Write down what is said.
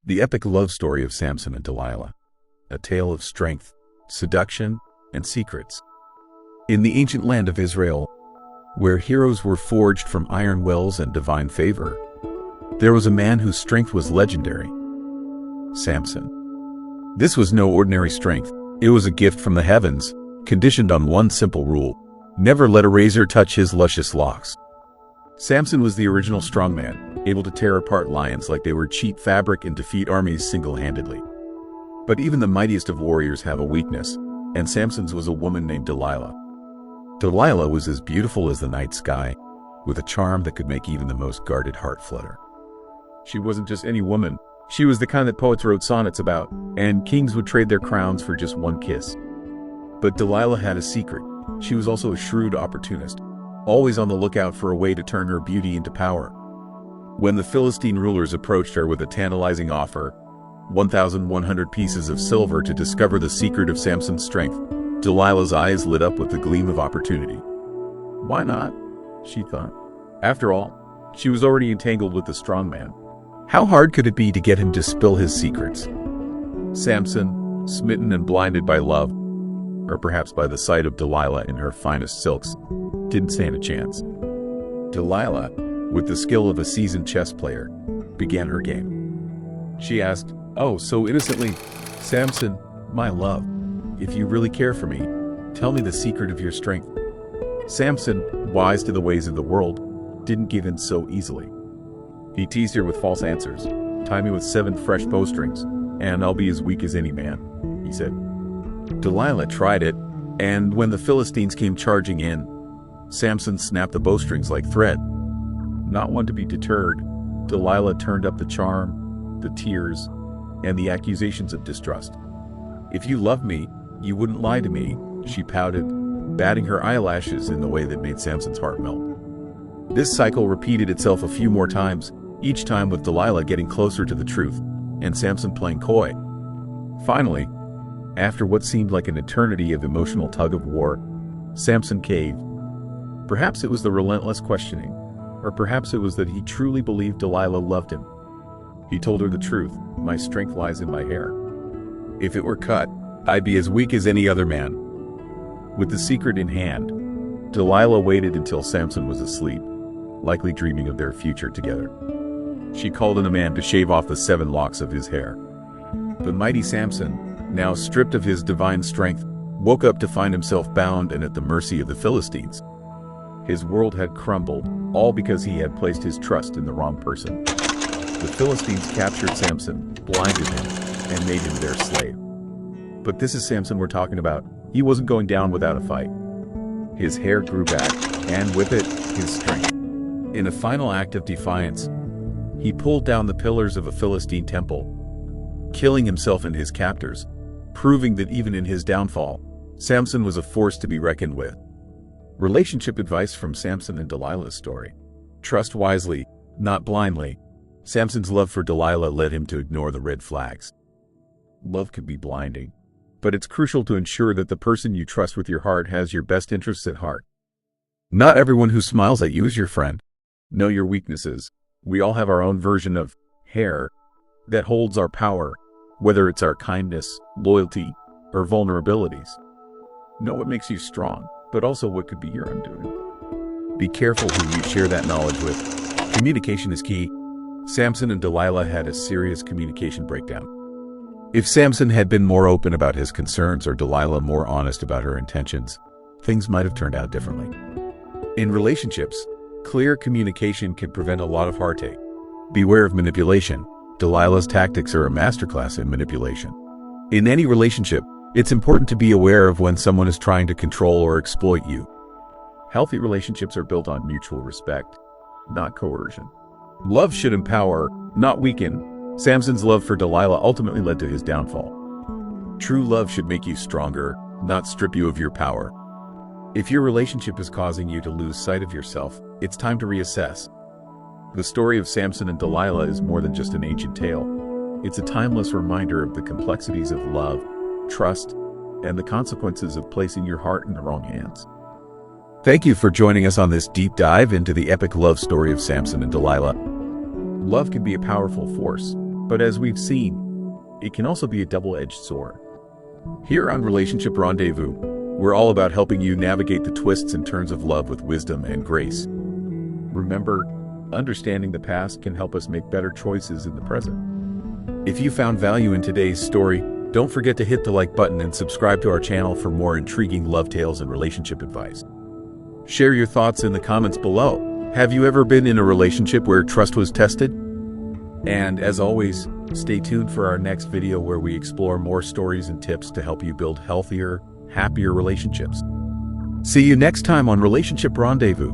The epic love story of Samson and Delilah, a tale of strength, seduction, and secrets. In the ancient land of Israel, where heroes were forged from iron wells and divine favor, there was a man whose strength was legendary, Samson. This was no ordinary strength. It was a gift from the heavens, conditioned on one simple rule: never let a razor touch his luscious locks. Samson was the original strongman, able to tear apart lions like they were cheap fabric and defeat armies single-handedly. But even the mightiest of warriors have a weakness, and Samson's was a woman named Delilah. Delilah was as beautiful as the night sky, with a charm that could make even the most guarded heart flutter. She wasn't just any woman. She was the kind that poets wrote sonnets about, and kings would trade their crowns for just one kiss. But Delilah had a secret. She was also a shrewd opportunist, always on the lookout for a way to turn her beauty into power. When the Philistine rulers approached her with a tantalizing offer, 1,100 pieces of silver to discover the secret of Samson's strength, Delilah's eyes lit up with the gleam of opportunity. Why not? She thought. After all, she was already entangled with the strong man. How hard could it be to get him to spill his secrets? Samson, smitten and blinded by love, or perhaps by the sight of Delilah in her finest silks, didn't stand a chance. Delilah, with the skill of a seasoned chess player, began her game. She asked, "Oh, so innocently, Samson, my love, if you really care for me, tell me the secret of your strength." Samson, wise to the ways of the world, didn't give in so easily. He teased her with false answers. "Tie me with 7 fresh bowstrings, and I'll be as weak as any man," he said. Delilah tried it, and when the Philistines came charging in, Samson snapped the bowstrings like thread. Not one to be deterred, Delilah turned up the charm, the tears, and the accusations of distrust. "If you loved me, you wouldn't lie to me," she pouted, batting her eyelashes in the way that made Samson's heart melt. This cycle repeated itself a few more times, each time with Delilah getting closer to the truth, and Samson playing coy. Finally, after what seemed like an eternity of emotional tug-of-war, Samson caved. Perhaps it was the relentless questioning, or perhaps it was that he truly believed Delilah loved him. He told her the truth: "My strength lies in my hair. If it were cut, I'd be as weak as any other man." With the secret in hand, Delilah waited until Samson was asleep, likely dreaming of their future together. She called in a man to shave off the 7 locks of his hair. The mighty Samson, now stripped of his divine strength, woke up to find himself bound and at the mercy of the Philistines. His world had crumbled, all because he had placed his trust in the wrong person. The Philistines captured Samson, blinded him, and made him their slave. But this is Samson we're talking about. He wasn't going down without a fight. His hair grew back, and with it, his strength. In a final act of defiance, he pulled down the pillars of a Philistine temple, killing himself and his captors, proving that even in his downfall, Samson was a force to be reckoned with. Relationship advice from Samson and Delilah's story: trust wisely, not blindly. Samson's love for Delilah led him to ignore the red flags. Love can be blinding, but it's crucial to ensure that the person you trust with your heart has your best interests at heart. Not everyone who smiles at you is your friend. Know your weaknesses. We all have our own version of hair that holds our power, whether it's our kindness, loyalty, or vulnerabilities. Know what makes you strong, but also what could be your undoing. Be careful who you share that knowledge with. Communication is key. Samson and Delilah had a serious communication breakdown. If Samson had been more open about his concerns or Delilah more honest about her intentions, things might have turned out differently. In relationships, clear communication can prevent a lot of heartache. Beware of manipulation. Delilah's tactics are a masterclass in manipulation. In any relationship, it's important to be aware of when someone is trying to control or exploit you. Healthy relationships are built on mutual respect, not coercion. Love should empower, not weaken. Samson's love for Delilah ultimately led to his downfall. True love should make you stronger, not strip you of your power. If your relationship is causing you to lose sight of yourself, it's time to reassess. The story of Samson and Delilah is more than just an ancient tale. It's a timeless reminder of the complexities of love, trust, and the consequences of placing your heart in the wrong hands. Thank you for joining us on this deep dive into the epic love story of Samson and Delilah. Love can be a powerful force, But as we've seen, it can also be a double-edged sword. Here on Relationship Rendezvous, we're all about helping you navigate the twists and turns of love with wisdom and grace. Remember, understanding the past can help us make better choices in the present. If you found value in today's story, don't forget to hit the like button and subscribe to our channel for more intriguing love tales and relationship advice. Share your thoughts in the comments below. Have you ever been in a relationship where trust was tested? And as always, stay tuned for our next video where we explore more stories and tips to help you build healthier, happier relationships. See you next time on Relationship Rendezvous.